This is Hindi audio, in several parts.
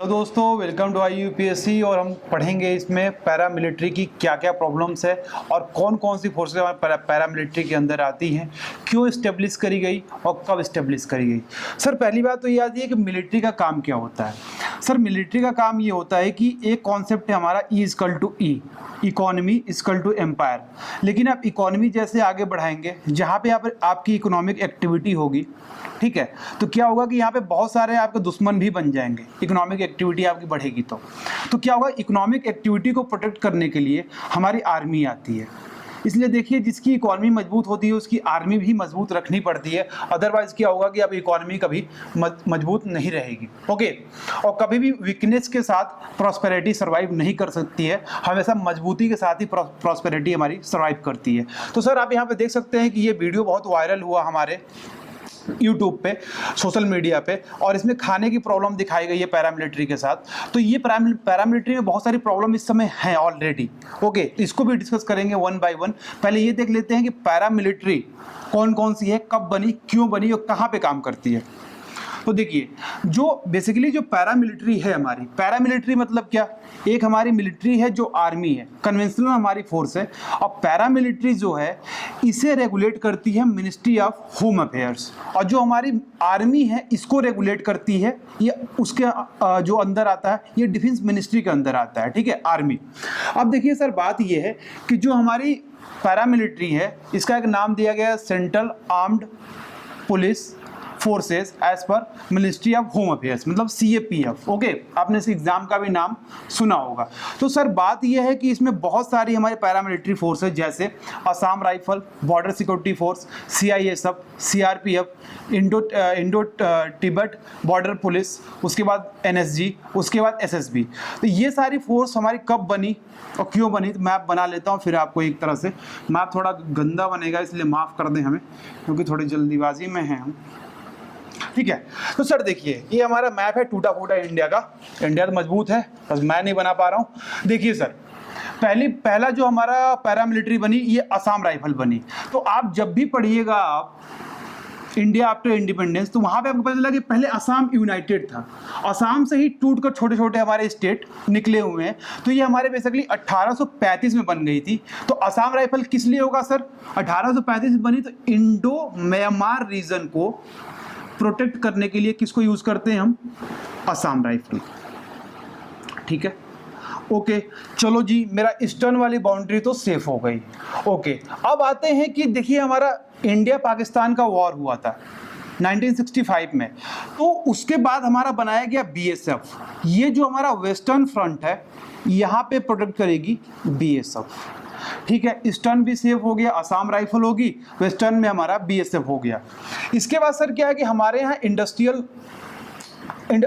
तो दोस्तों वेलकम टू IUPSC और हम पढ़ेंगे इसमें पैरामिलिट्री की क्या क्या प्रॉब्लम्स है और कौन कौन सी फोर्सेज हमारे पैरामिलिट्री के अंदर आती हैं, क्यों इस्टेब्लिश करी गई और कब इस्टेब्लिश करी गई। सर पहली बात तो ये आती है कि मिलिट्री का काम क्या होता है। सर मिलिट्री का काम ये होता है कि एक कॉन्सेप्ट है हमारा E=E, economy equal to empire. लेकिन आप इकोनॉमी जैसे आगे बढ़ाएंगे, जहाँ पे यहाँ पर आपकी इकोनॉमिक एक्टिविटी होगी, ठीक है, तो क्या होगा कि यहाँ पे बहुत सारे आपके दुश्मन भी बन जाएंगे। इकोनॉमिक एक्टिविटी आपकी बढ़ेगी तो क्या होगा, इकोनॉमिक एक्टिविटी को प्रोटेक्ट करने के लिए हमारी आर्मी आती है। इसलिए देखिए, जिसकी इकोनॉमी मजबूत होती है उसकी आर्मी भी मजबूत रखनी पड़ती है, अदरवाइज क्या होगा कि अब इकोनॉमी कभी मजबूत नहीं रहेगी। ओके, और कभी भी वीकनेस के साथ प्रॉस्पेरिटी सर्वाइव नहीं कर सकती है, हमेशा मजबूती के साथ ही प्रॉस्पेरिटी हमारी सर्वाइव करती है। तो सर आप यहाँ पे देख सकते हैं कि ये वीडियो बहुत वायरल हुआ हमारे यूट्यूब पे, सोशल मीडिया पे, और इसमें खाने की प्रॉब्लम दिखाई गई है पैरामिलिट्री के साथ। तो ये पैरामिलिट्री में बहुत सारी प्रॉब्लम इस समय हैं ऑलरेडी। ओके, इसको भी डिस्कस करेंगे वन बाय वन। पहले ये देख लेते हैं कि पैरामिलिट्री कौन कौन सी है, कब बनी, क्यों बनी और कहाँ पे काम करती है। तो देखिए, जो बेसिकली जो पैरामिलिट्री है हमारी, पैरामिलिट्री मतलब क्या, एक हमारी मिलिट्री है जो आर्मी है, कन्वेंशनल हमारी फोर्स है, और पैरामिलिट्री जो है इसे रेगुलेट करती है मिनिस्ट्री ऑफ होम अफेयर्स, और जो हमारी आर्मी है इसको रेगुलेट करती है, ये उसके जो अंदर आता है, ये डिफेंस मिनिस्ट्री के अंदर आता है, ठीक है, आर्मी। अब देखिए सर, बात ये है कि जो हमारी पैरामिलिट्री है इसका एक नाम दिया गया है central armed police forces as per ministry of home affairs, मतलब CAPF। ओके, आपने इस एग्जाम का भी नाम सुना होगा। तो सर बात यह है कि इसमें बहुत सारी हमारे पैरामिलिट्री फोर्सेस जैसे Assam rifle, border security force, CISF, CRPF, Indo Tibet border police, उसके बाद NSG, उसके बाद SSB। तो ये सारी फोर्स हमारी कब बनी और क्यों बनी, तो मैप बना लेता हूँ फिर आपको। एक तरह से मैप थोड़ा गंदा बनेगा, इसलिए माफ़ कर दें हमें, क्योंकि थोड़ी जल्दीबाजी में है हम, ठीक है। तो सर देखिए, ये हमारा मैप है टूटा फूटा इंडिया का। इंडिया तो मजबूत है, बस मैं नहीं बना पा रहा हूँ। देखिए सर, पहला जो हमारा पैरामिलिट्री बनी, ये असम राइफल बनी। तो आप जब भी पढ़िएगा आप इंडिया आफ्टर इंडिपेंडेंस, तो वहां पे आपको पता चला कि पहले असम यूनाइटेड था, असम से ही टूट कर छोटे छोटे हमारे स्टेट निकले हुए हैं। तो ये हमारे बेसिकली 1835 में बन गई थी। तो असम राइफल किस लिए होगा सर, 1835 में बनी तो इंडो म्यांमार रीजन को प्रोटेक्ट करने के लिए किसको यूज करते हैं हम, असम राइफल, ठीक है। ओके, चलो जी, मेरा ईस्टर्न वाली बाउंड्री तो सेफ हो गई। ओके, अब आते हैं कि देखिए हमारा इंडिया पाकिस्तान का वॉर हुआ था 1965 में, तो उसके बाद हमारा बनाया गया BSF। ये जो हमारा वेस्टर्न फ्रंट है यहाँ पे प्रोटेक्ट करेगी BSF, ठीक है। ईस्टर्न भी सेफ हो गया, असम राइफल होगी, वेस्टर्न में हमारा BSF हो गया। इसके बाद सर क्या है कि हमारे यहाँ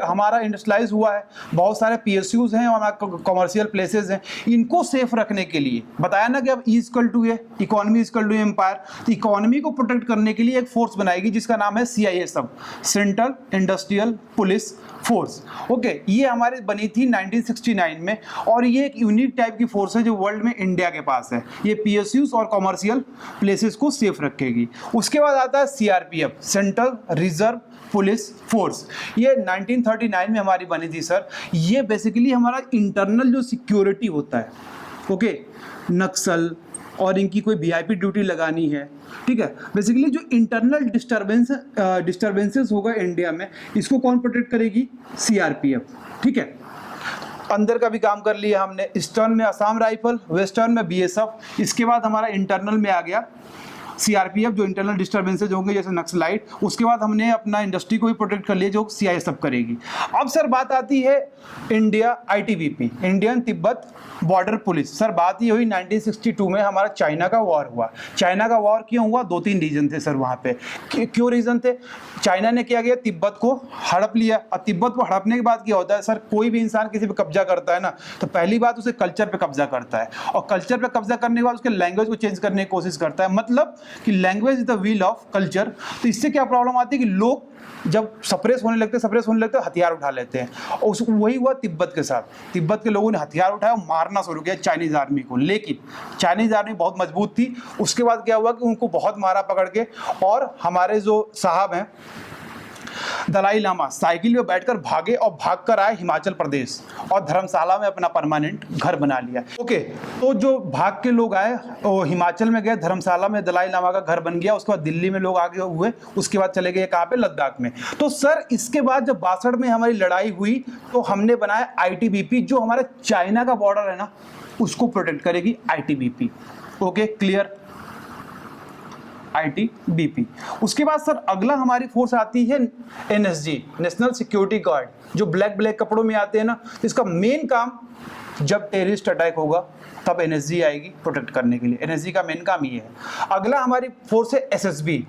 हमारा इंडस्ट्रियलाइज हुआ है, बहुत सारे PSUs हैं और हमारे कॉमर्शियल प्लेसेस हैं। इनको सेफ रखने के लिए बताया ना कि अब E=A, economy equal to empire, तो इकोनॉमी को प्रोटेक्ट करने के लिए एक फोर्स बनाएगी जिसका नाम है CISF, central industrial police force. Okay, ये हमारी बनी थी 1969 में, और ये एक यूनिक टाइप की फोर्स है जो वर्ल्ड में इंडिया के पास है। ये PSUs और कॉमर्शियल प्लेसेस को सेफ रखेगी। उसके बाद आता है CRPF, central reserve police force. ये 1939 में हमारी बनी थी सर। ये बेसिकली हमारा इंटरनल जो सिक्योरिटी होता है, ओके, नक्सल और इनकी कोई VIP ड्यूटी लगानी है, ठीक है, बेसिकली जो इंटरनल डिस्टर्बेंसेस होगा इंडिया में, इसको कौन प्रोटेक्ट करेगी, CRPF, ठीक है। अंदर का भी काम कर लिया हमने, ईस्टर्न में असम राइफल, वेस्टर्न में BSF। इसके बाद हमारा इंटरनल में आ गया CRPF, जो इंटरनल डिस्टर्बेंसेज होंगे जैसे नक्सलाइट। उसके बाद हमने अपना इंडस्ट्री को भी प्रोटेक्ट कर लिया जो CISF करेगी। अब सर बात आती है India ITBP, Indian Tibet border police. Sir बात ये हुई 1962 में हमारा चाइना का वॉर हुआ। चाइना का वॉर क्यों हुआ, 2-3 रीजन थे सर वहाँ पे। क्यों रीजन थे, चाइना ने क्या किया, तिब्बत को हड़प लिया। और तिब्बत को हड़पने के बाद क्या होता है सर, कोई भी इंसान किसी पे कब्जा करता है ना, तो पहली बात उसे कल्चर पे कब्जा करता है, और कल्चर पे कब्जा करने के बाद उसके लैंग्वेज को चेंज करने की कोशिश करता है। मतलब कि language is the wheel of culture. तो इससे क्या प्रॉब्लम आती है कि लोग जब सप्रेस होने लगते हथियार उठा लेते हैं, और वही हुआ तिब्बत के साथ। तिब्बत के लोगों ने हथियार उठाया और मारना शुरू किया चाइनीज आर्मी को, लेकिन चाइनीज आर्मी बहुत मजबूत थी। उसके बाद क्या हुआ कि उनको बहुत मारा पकड़ के, और हमारे जो साहब हैं दलाई लामा साइकिल में बैठकर भागे और भागकर आए हिमाचल प्रदेश और धर्मशाला में अपना परमानेंट घर बना लिया। ओके, तो जो भाग के लोग आए वो हिमाचल में गए, धर्मशाला में दलाई लामा का घर बन गया, उसके बाद दिल्ली में लोग आगे हुए, उसके बाद चले गए कहाँ पे, लद्दाख में। तो सर इसके बाद जब 62 में हमारी लड़ाई हुई तो हमने बनाया आईटीबीपी, जो हमारा चाइना का बॉर्डर है ना उसको प्रोटेक्ट करेगी आईटीबीपी। Okay, clear, ITBP. उसके बाद सर अगला हमारी फोर्स आती है एनएसजी, नेशनल सिक्योरिटी गार्ड, जो ब्लैक कपड़ों में आते हैं ना। इसका मेन काम जब टेररिस्ट अटैक होगा तब एनएसजी आएगी प्रोटेक्ट करने के लिए। एनएसजी का मेन काम ये है। अगला हमारी फोर्स है एसएसबी,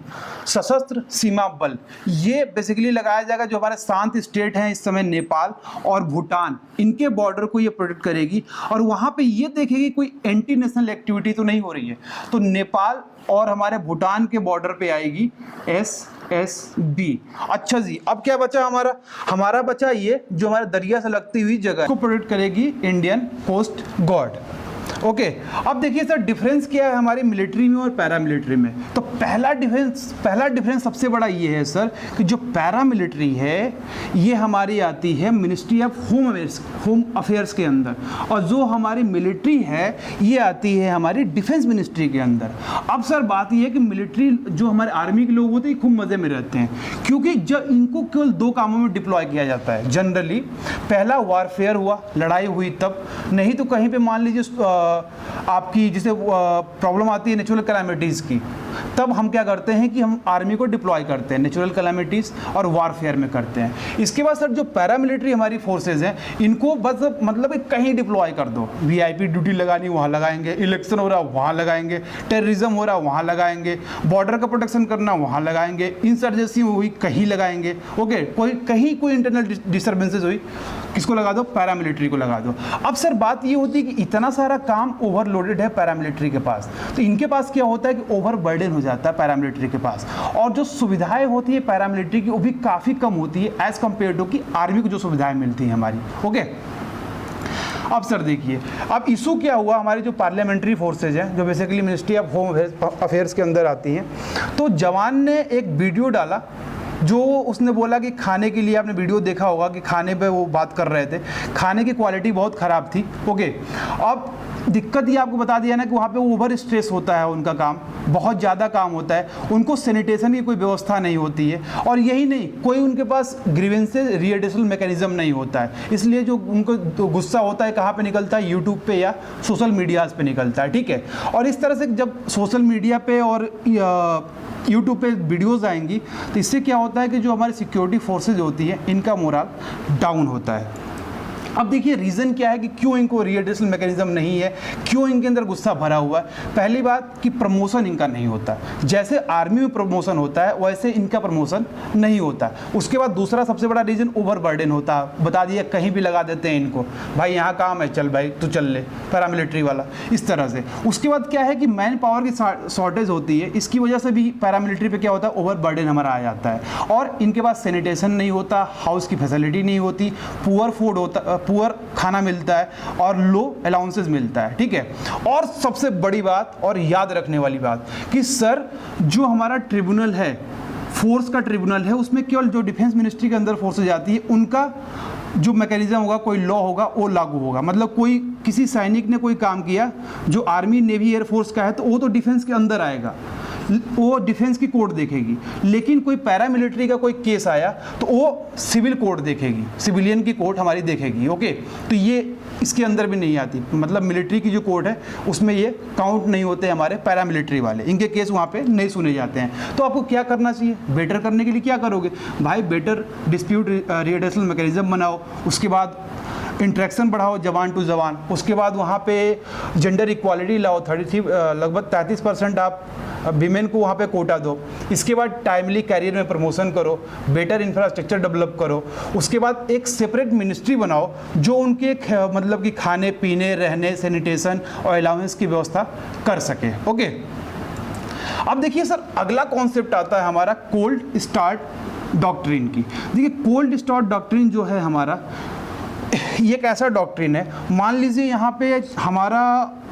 सशस्त्र सीमा बल। ये बेसिकली लगाया जाएगा जो हमारे शांत स्टेट हैं इस समय, नेपाल और भूटान, इनके बॉर्डर को ये प्रोटेक्ट करेगी और वहाँ पे ये देखेगी कोई एंटी नेशनल एक्टिविटी तो नहीं हो रही है। तो नेपाल और हमारे भूटान के बॉर्डर पे आएगी एसएसबी। अच्छा जी, अब क्या बचा हमारा बचा ये जो हमारे दरिया से लगती हुई जगह को प्रोटेक्ट करेगी इंडियन कोस्ट गार्ड। ओके, अब देखिए सर डिफरेंस क्या है हमारी मिलिट्री में और पैरामिलिट्री में। तो पहला डिफरेंस सबसे बड़ा ये है सर कि जो पैरामिलिट्री है ये हमारी आती है मिनिस्ट्री ऑफ होम अफेयर्स के अंदर, और जो हमारी मिलिट्री है ये आती है हमारी डिफेंस मिनिस्ट्री के अंदर। अब सर बात ये है कि मिलिट्री जो हमारे आर्मी के लोग होते हैं खूब मज़े में रहते हैं, क्योंकि जब इनको केवल 2 कामों में डिप्लॉय किया जाता है जनरली। पहला वारफेयर हुआ, लड़ाई हुई तब, नहीं तो कहीं पे मान लीजिए आपकी जिसे प्रॉब्लम आती है नेचुरल कैलामिटीज़ की, तब हम क्या करते हैं कि हम आर्मी को डिप्लॉय करते हैं, नेचुरल कैलामिटीज़ और वारफेयर में करते हैं। इसके बाद सर जो पैरामिलिट्री हमारी फोर्सेज हैं इनको बस मतलब कि कहीं डिप्लॉय कर दो, वीआईपी ड्यूटी लगानी वहाँ लगाएंगे, इलेक्शन हो रहा वहाँ लगाएंगे, टेररिज्म हो रहा वहाँ लगाएंगे, बॉर्डर का प्रोटेक्शन करना वहाँ लगाएंगे, इंसर्जेंसी हुई कहीं लगाएंगे। ओके, कोई इंटरनल डिस्टर्बेंसेज हुई किसको लगा दो, पैरामिलिट्री को लगा दो। अब सर बात ये होती है कि इतना सारा काम ओवरलोडेड है पैरामिलिट्री के पास, तो इनके पास क्या होता है कि ओवर बर्डन हो जाता है पैरामिलिट्री के पास, और जो सुविधाएं होती है पैरामिलिट्री की वो भी काफ़ी कम होती है एज कम्पेयर टू कि आर्मी को जो सुविधाएं मिलती हैं हमारी। ओके, अब सर देखिए अब इशू क्या हुआ, हमारी जो पार्लियामेंट्री फोर्सेज हैं जो basically ministry of home affairs के अंदर आती हैं, तो जवान ने एक वीडियो डाला जो उसने बोला कि खाने के लिए, आपने वीडियो देखा होगा कि खाने पे वो बात कर रहे थे, खाने की क्वालिटी बहुत ख़राब थी। ओके, अब दिक्कत ये आपको बता दिया ना कि वहाँ पे ओवर स्ट्रेस होता है, उनका काम बहुत ज़्यादा काम होता है, उनको सैनिटेशन की कोई व्यवस्था नहीं होती है, और यही नहीं कोई उनके पास ग्रीवेंसेस रिएडिशनल मैकेनिज्म नहीं होता है, इसलिए जो उनको तो गुस्सा होता है कहाँ पे निकलता है, यूट्यूब पे या सोशल मीडियाज़ पे निकलता है। ठीक है, और इस तरह से जब सोशल मीडिया पे और यूट्यूब पे वीडियोज़ आएंगी तो इससे क्या होता है कि जो हमारी सिक्योरिटी फोर्सेज होती है इनका मोरल डाउन होता है। अब देखिए रीज़न क्या है कि क्यों इनको रिएडिशनल मैकेनिज्म नहीं है, क्यों इनके अंदर गुस्सा भरा हुआ है। पहली बात कि प्रमोशन इनका नहीं होता, जैसे आर्मी में प्रमोशन होता है वैसे इनका प्रमोशन नहीं होता। उसके बाद दूसरा सबसे बड़ा रीज़न ओवरबर्डन होता है, बता दिया कहीं भी लगा देते हैं इनको, भाई यहाँ काम है चल भाई तू चल ले, पैरामिलिट्री वाला इस तरह से। उसके बाद क्या है कि मैन पावर की शॉर्टेज होती है, इसकी वजह से भी पैरामिलिट्री पे क्या होता है, ओवरबर्डन हमारा आ जाता है, और इनके पास सैनिटेशन नहीं होता, हाउस की फैसिलिटी नहीं होती, पुअर फूड होता, पुअर खाना मिलता है और लो अलाउंसेस मिलता है। ठीक है, और सबसे बड़ी बात और याद रखने वाली बात कि सर जो हमारा ट्रिब्यूनल है, फोर्स का ट्रिब्यूनल है, उसमें केवल जो डिफेंस मिनिस्ट्री के अंदर फोर्स जाती है उनका जो मैकेनिज्म होगा, कोई लॉ होगा वो लागू होगा। मतलब कोई किसी सैनिक ने कोई काम किया जो आर्मी नेवी एयरफोर्स का है तो वो तो डिफेंस के अंदर आएगा, वो डिफेंस की कोड देखेगी, लेकिन कोई पैरामिलिट्री का कोई केस आया तो वो सिविल कोड देखेगी, सिविलियन की कोड हमारी देखेगी। ओके, तो ये इसके अंदर भी नहीं आती, मतलब मिलिट्री की जो कोड है उसमें ये काउंट नहीं होते हमारे पैरामिलिट्री वाले, इनके केस वहाँ पे नहीं सुने जाते हैं। तो आपको क्या करना चाहिए, बेटर करने के लिए क्या करोगे भाई, बेटर डिस्प्यूट रिएडिशनल मैकेनिज्म बनाओ, उसके बाद इंट्रैक्शन बढ़ाओ जवान टू जवान, उसके बाद वहाँ पे जेंडर इक्वालिटी लाओ, 33 लगभग 33% आप वीमेन को वहाँ पे कोटा दो, इसके बाद टाइमली कैरियर में प्रमोशन करो, बेटर इंफ्रास्ट्रक्चर डेवलप करो, उसके बाद एक सेपरेट मिनिस्ट्री बनाओ जो उनके मतलब कि खाने पीने रहने सैनिटेशन और अलाउंस की व्यवस्था कर सके। ओके, अब देखिए सर अगला कॉन्सेप्ट आता है हमारा कोल्ड स्टार्ट डॉक्ट्रिन की। देखिए कोल्ड स्टार्ट डॉक्ट्रिन जो है हमारा, ये एक ऐसा डॉक्ट्रिन है, मान लीजिए यहाँ पे हमारा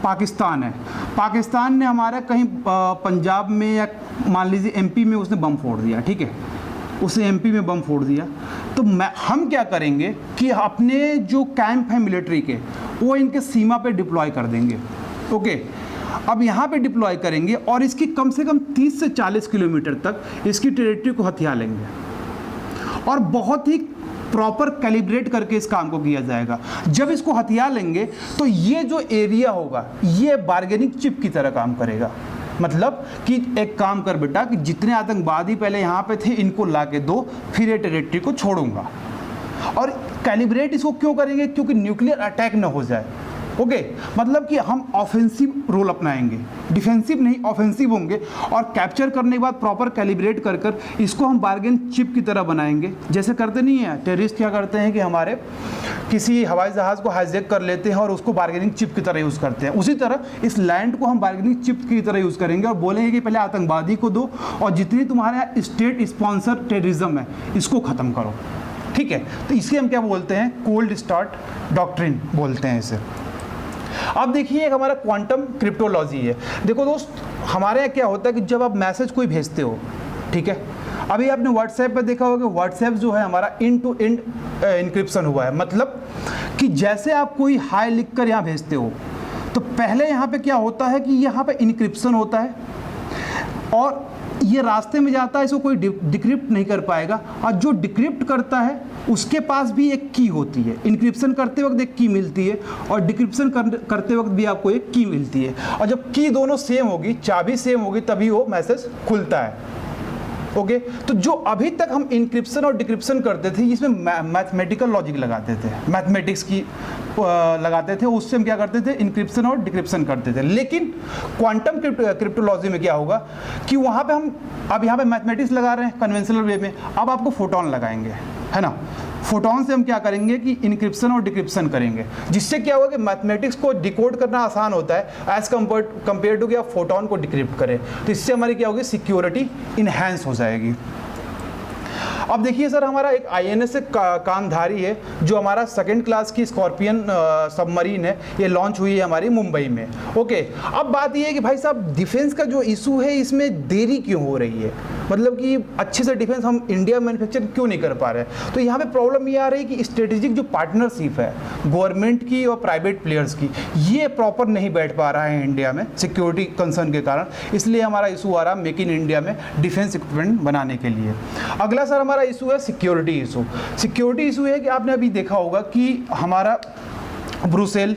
पाकिस्तान है, पाकिस्तान ने हमारा कहीं पंजाब में या मान लीजिए एमपी में उसने बम फोड़ दिया, ठीक है, उसने एमपी में बम फोड़ दिया, तो हम क्या करेंगे कि अपने जो कैंप हैं मिलिट्री के वो इनके सीमा पे डिप्लॉय कर देंगे। ओके, अब यहाँ पे डिप्लॉय करेंगे और इसकी कम से कम 30 से 40 किलोमीटर तक इसकी टेरिटरी को हथिया लेंगे और बहुत ही प्रॉपर कैलिब्रेट करके इस काम को किया जाएगा। जब इसको हथिया लेंगे तो ये जो एरिया होगा ये बार्गेनिंग चिप की तरह काम करेगा। मतलब कि एक काम कर बेटा कि जितने आतंकवादी पहले यहाँ पे थे इनको ला के दो, फिर ये टेरिटरी को छोड़ूंगा। और कैलिब्रेट इसको क्यों करेंगे? क्योंकि न्यूक्लियर अटैक न हो जाए। ओके, मतलब कि हम ऑफेंसिव रोल अपनाएंगे, डिफेंसिव नहीं ऑफेंसिव होंगे और कैप्चर करने के बाद प्रॉपर कैलिब्रेट कर कर इसको हम बार्गेन चिप की तरह बनाएंगे। जैसे करते नहीं है टेररिस्ट, क्या करते हैं कि हमारे किसी हवाई जहाज़ को हाईजैक कर लेते हैं और उसको बार्गेनिंग चिप की तरह यूज़ करते हैं। उसी तरह इस लैंड को हम बार्गेनिंग चिप की तरह यूज़ करेंगे और बोलेंगे कि पहले आतंकवादी को दो और जितनी तुम्हारे स्टेट स्पॉन्सर टेररिज्म है इसको ख़त्म करो। ठीक है, तो इसे हम क्या बोलते हैं? कोल्ड स्टार्ट डॉक्ट्रिन बोलते हैं इसे। अब देखिए एक हमारा क्वांटम क्रिप्टोलॉजी है। देखो दोस्त, हमारे यहाँ क्या होता है कि जब आप मैसेज कोई भेजते हो, ठीक है, अभी आपने व्हाट्सएप पे देखा होगा कि व्हाट्सएप जो है हमारा एंड टू एंड इनक्रिप्शन हुआ है। मतलब कि जैसे आप कोई हाय लिख कर यहाँ भेजते हो तो पहले यहाँ पे क्या होता है कि यहाँ पे इनक्रिप्शन होता है और ये रास्ते में जाता है, इसको कोई डिक्रिप्ट नहीं कर पाएगा। और जो डिक्रिप्ट करता है उसके पास भी एक की होती है। इनक्रिप्शन करते वक्त एक की मिलती है और डिक्रिप्शन करते वक्त भी आपको एक की मिलती है। और जब की दोनों सेम होगी, चाबी सेम होगी, तभी वो मैसेज खुलता है। ओके, तो जो अभी तक हम इनक्रिप्शन और डिक्रिप्शन करते थे इसमें मैथमेटिकल लॉजिक लगाते थे, मैथमेटिक्स की लगाते थे, उससे हम क्या करते थे? इनक्रिप्शन और डिक्रिप्शन करते थे। लेकिन क्वांटम क्रिप्टोलॉजी में क्या होगा कि वहाँ पे हम अब यहाँ पे मैथमेटिक्स लगा रहे हैं कन्वेंशनल वे में, अब आपको फोटोन लगाएंगे, है ना। फोटोन से हम क्या करेंगे कि इनक्रिप्शन और डिक्रिप्शन करेंगे, जिससे क्या होगा कि मैथमेटिक्स को डिकोड करना आसान होता है एज कंपेयर टू कि आप फोटोन को डिक्रिप्ट करें। तो इससे हमारी क्या होगी? सिक्योरिटी इन्हेंस हो जाएगी। अब देखिए सर, हमारा एक आईएनएस कामधारी है जो हमारा सेकंड क्लास की स्कॉर्पियन सबमरीन है, ये लॉन्च हुई है हमारी मुंबई में। ओके, अब बात ये है कि भाई साहब डिफेंस का जो इशू है इसमें देरी क्यों हो रही है? मतलब कि अच्छे से डिफेंस हम इंडिया मैन्युफैक्चर क्यों नहीं कर पा रहे? तो यहाँ पे प्रॉब्लम ये आ रही है कि स्ट्रेटेजिक जो पार्टनरशिप है गवर्नमेंट की और प्राइवेट प्लेयर्स की, ये प्रॉपर नहीं बैठ पा रहा है इंडिया में सिक्योरिटी कंसर्न के कारण। इसलिए हमारा इशू आ रहा है मेक इन इंडिया में डिफेंस इक्विपमेंट बनाने के लिए। अगला सर हमारा इशू है सिक्योरिटी इशू। सिक्योरिटी इशू है कि आपने अभी देखा होगा कि हमारा ब्रुसेल,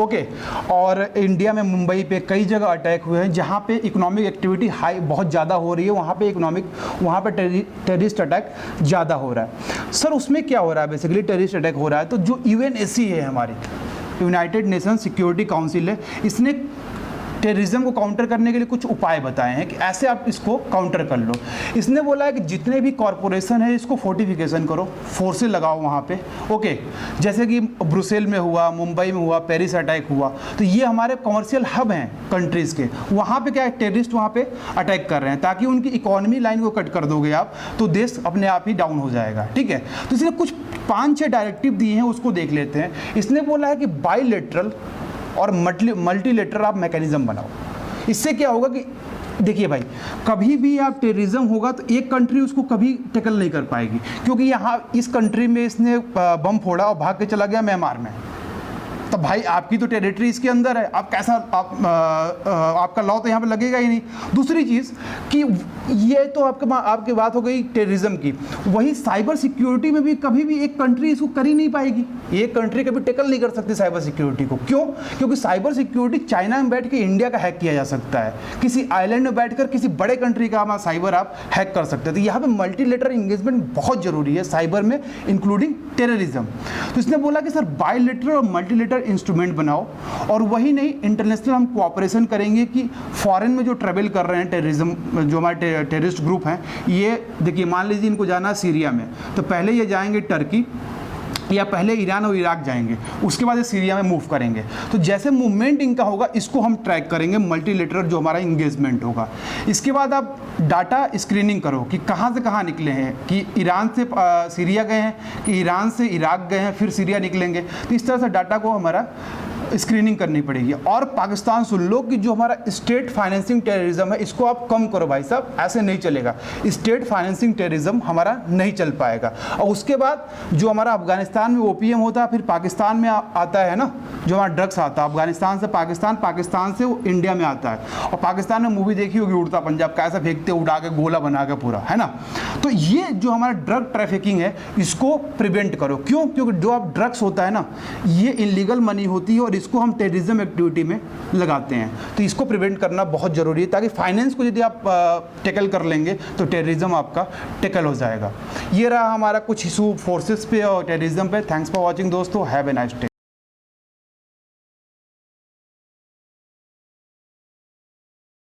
ओके, और इंडिया में मुंबई पे कई जगह अटैक हुए हैं जहाँ पे इकोनॉमिक एक्टिविटी हाई बहुत ज़्यादा हो रही है, वहाँ पे टेररिस्ट अटैक ज़्यादा हो रहा है। सर उसमें क्या हो रहा है? बेसिकली टेररिस्ट अटैक हो रहा है तो जो यूएनएससी है हमारी, यूनाइटेड नेशन सिक्योरिटी काउंसिल है, इसने टेररिज्म को काउंटर करने के लिए कुछ उपाय बताए हैं कि ऐसे आप इसको काउंटर कर लो। इसने बोला है कि जितने भी कॉरपोरेशन है इसको फोर्टिफिकेशन करो, फोर्सेस लगाओ वहाँ पे। ओके, जैसे कि ब्रुसेल में हुआ, मुंबई में हुआ, पेरिस अटैक हुआ, तो ये हमारे कमर्शियल हब हैं कंट्रीज़ के, वहाँ पे क्या है टेररिस्ट वहाँ पे अटैक कर रहे हैं, ताकि उनकी इकोनॉमी लाइन को कट कर दोगे आप तो देश अपने आप ही डाउन हो जाएगा। ठीक है, तो इसने कुछ 5-6 डायरेक्टिव दिए हैं, उसको देख लेते हैं। इसने बोला है कि बाईलेटरल और मल्टीलेटरल आप मैकेनिज्म बनाओ। इससे क्या होगा कि देखिए भाई, कभी भी आप टेररिज्म होगा तो एक कंट्री उसको कभी टैकल नहीं कर पाएगी, क्योंकि यहाँ इस कंट्री में इसने बम फोड़ा और भाग के चला गया म्यांमार में, तो भाई आपकी तो टेरिटरी इसके अंदर है, आप कैसा आपका लॉ तो यहाँ पे लगेगा ही नहीं। दूसरी चीज़ कि ये तो आपकी बात हो गई टेररिज्म की, वही साइबर सिक्योरिटी में भी कभी भी एक कंट्री इसको कर ही नहीं पाएगी, एक कंट्री कभी टैकल नहीं कर सकती साइबर सिक्योरिटी को। क्यों? क्योंकि साइबर सिक्योरिटी चाइना में बैठ के इंडिया का हैक किया जा सकता है, किसी आइलैंड में बैठकर किसी बड़े कंट्री का साइबर आप हैक कर सकते हैं। तो यहाँ पे मल्टीलेटरल इंगेजमेंट बहुत जरूरी है साइबर में, इंक्लूडिंग टेररिज्म। तो इसने बोला कि सर बायलैटरल और मल्टीलेटरल इंस्ट्रूमेंट बनाओ, और वही नहीं इंटरनेशनल हम कोऑपरेशन करेंगे कि फॉरेन में जो ट्रेवल कर रहे हैं टेररिज्म, जो हमारे टेररिस्ट ग्रुप हैं, ये देखिए मान लीजिए इनको जाना है सीरिया में, तो पहले ये जाएंगे टर्की या पहले ईरान और इराक जाएंगे, उसके बाद ये सीरिया में मूव करेंगे। तो जैसे मूवमेंट इनका होगा इसको हम ट्रैक करेंगे, मल्टीलेटरल जो हमारा इंगेजमेंट होगा। इसके बाद आप डाटा स्क्रीनिंग करो कि कहाँ से कहाँ निकले हैं, कि ईरान से सीरिया गए हैं, कि ईरान से इराक गए हैं, फिर सीरिया निकलेंगे। तो इस तरह से डाटा को हमारा स्क्रीनिंग करनी पड़ेगी। और पाकिस्तान सुन लो कि जो हमारा स्टेट फाइनेंसिंग टेररिज्म है इसको आप कम करो भाई साहब, ऐसे नहीं चलेगा। स्टेट फाइनेंसिंग टेररिज्म हमारा नहीं चल पाएगा। और उसके बाद जो हमारा अफगानिस्तान में ओपीएम होता है, फिर पाकिस्तान में आता है ना, जो हमारा ड्रग्स आता है अफगानिस्तान से पाकिस्तान, पाकिस्तान से वो इंडिया में आता है। और पाकिस्तान में मूवी देखी होगी उड़ता पंजाब, कैसा फेंकते उड़ा के गोला बना के पूरा, है ना। तो ये जो हमारा ड्रग ट्रैफिकिंग है इसको प्रिवेंट करो। क्यों? क्योंकि जो आप ड्रग्स होता है ना, ये इलीगल मनी होती है और इसको हम टेररिज्म एक्टिविटी में लगाते हैं। तो इसको प्रिवेंट करना बहुत ज़रूरी है, ताकि फाइनेंस को यदि आप टैकल कर लेंगे तो टेररिज्म आपका टैकल हो जाएगा। ये रहा हमारा कुछ इशू फोर्सेस पे और टेररिज्म पे। थैंक्स फॉर वॉचिंग दोस्तों, हैव ए नाइस डे।